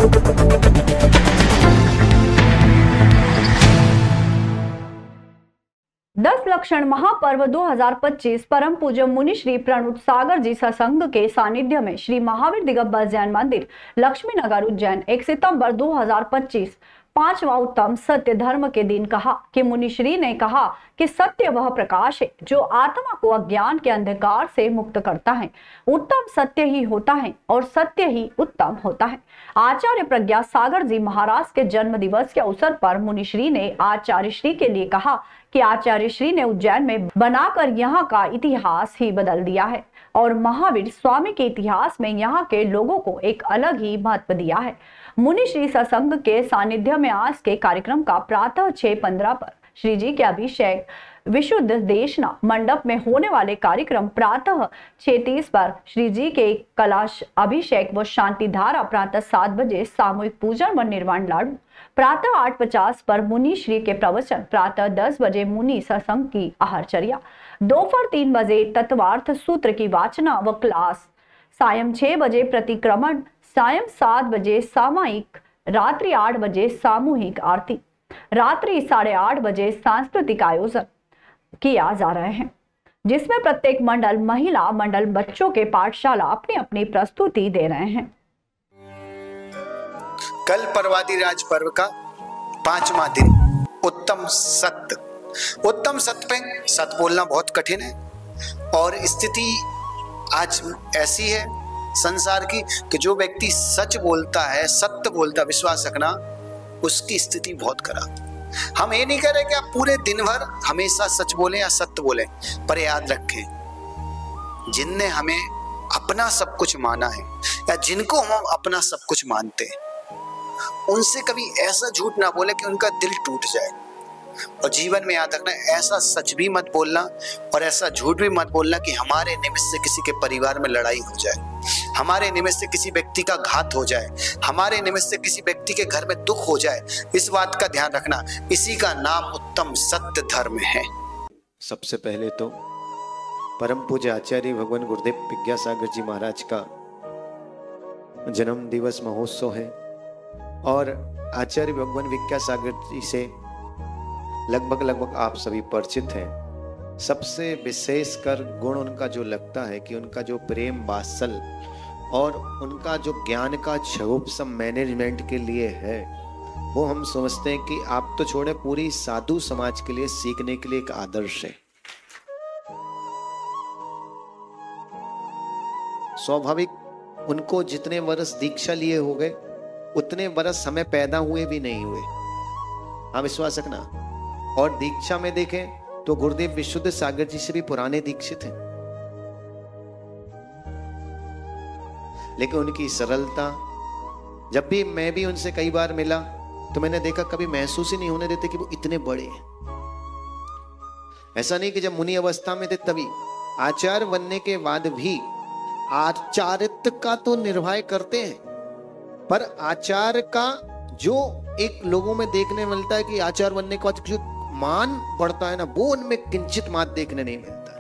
दस लक्षण महापर्व 2025 परम पूज्य मुनि श्री प्रणुत सागर जी सत्संग के सानिध्य में श्री महावीर दिगंबर जैन मंदिर लक्ष्मी नगर उज्जैन 1 सितंबर 2025 पांचवा उत्तम सत्य धर्म के दिन कहा कि मुनिश्री ने कहा कि सत्य वह प्रकाश है जो आत्मा को अज्ञान के अंधकार से मुक्त करता है। उत्तम सत्य ही होता है और सत्य ही उत्तम होता है। आचार्य प्रज्ञा सागर जी महाराज के जन्म दिवस के अवसर पर मुनिश्री ने आचार्य श्री के लिए कहा कि आचार्य श्री ने उज्जैन में बनाकर यहाँ का इतिहास ही बदल दिया है और महावीर स्वामी के इतिहास में यहाँ के लोगों को एक अलग ही महत्व दिया है। मुनि श्री सत्संग के सानिध्य में आज के कार्यक्रम का प्रातः 6:15 पर श्री जी के अभिषेक विशुद्ध देशना मंडप में होने वाले कार्यक्रम प्रातः 6:30 पर श्री जी के कलश अभिषेक व शांति धारा प्रातः 7 बजे सामूहिक पूजन व निर्वाण लाडू प्रातः 8:50 पर मुनि श्री के प्रवचन प्रातः 10 बजे मुनि सत्संग की आहारचर्या दोपहर 3 बजे तत्वार्थ सूत्र की वाचना व क्लास सायं 6 बजे प्रतिक्रमण सायं 7 बजे सामायिक रात्रि 8 बजे सामूहिक आरती रात्रि 8:30 बजे सांस्कृतिक आयोजन किया जा रहे हैं जिसमें प्रत्येक मंडल महिला मंडल बच्चों के पाठशाला अपनी अपनी प्रस्तुति दे रहे हैं। कल परवादिराज पर्व का 5वां दिन उत्तम सत्य। उत्तम सत्य पे सत्य बोलना बहुत कठिन है और स्थिति आज ऐसी है संसार की कि जो व्यक्ति सच बोलता है सत्य बोलता विश्वास रखना उसकी स्थिति बहुत खराब। हम ये नहीं कह रहे कि आप पूरे दिन भर हमेशा सच बोलें या सत्य बोलें, पर याद रखें जिनने हमें अपना सब कुछ माना है या जिनको हम अपना सब कुछ मानते हैं उनसे कभी ऐसा झूठ ना बोले कि उनका दिल टूट जाए। और जीवन में याद रखना ऐसा सच भी मत बोलना और ऐसा झूठ भी मत बोलना कि हमारे निमित्त से किसी के परिवार में लड़ाई हो जाए, हमारे निमित्त से किसी व्यक्ति का घात हो जाए, हमारे निमित्त से किसी व्यक्ति के घर में दुख हो जाए। इस बात का ध्यान रखना, इसी का नाम उत्तम सत्य धर्म है। सबसे पहले तो परम पूज्य आचार्य भगवान गुरुदेव विद्यासागर जी महाराज का जन्म दिवस महोत्सव है और आचार्य भगवान विद्यासागर जी से लगभग आप सभी परिचित हैं। सबसे विशेष कर गुण उनका जो लगता है कि उनका जो प्रेम वात्सल और उनका जो ज्ञान का झोंक सब मैनेजमेंट के लिए है वो हम समझते हैं कि आप तो छोड़े पूरी साधु समाज के लिए सीखने के लिए एक आदर्श है। स्वाभाविक उनको जितने वर्ष दीक्षा लिए हो गए उतने वर्ष हमें पैदा हुए भी नहीं हुए, हाँ विश्वास रखना। और दीक्षा में देखें तो गुरुदेव विशुद्ध सागर जी से भी पुराने दीक्षित हैं, लेकिन उनकी सरलता, जब भी मैं भी उनसे कई बार मिला तो मैंने देखा कभी महसूस ही नहीं होने देते कि वो इतने बड़े हैं। ऐसा नहीं कि जब मुनि अवस्था में थे तभी, आचार्य बनने के बाद भी आचार्यत्व का तो निर्वाह करते हैं, पर आचार्य का जो एक लोगों में देखने मिलता है कि आचार्य बनने के बाद जो मान बढ़ता है ना, वो उनमें किंचित मात देखने नहीं मिलता।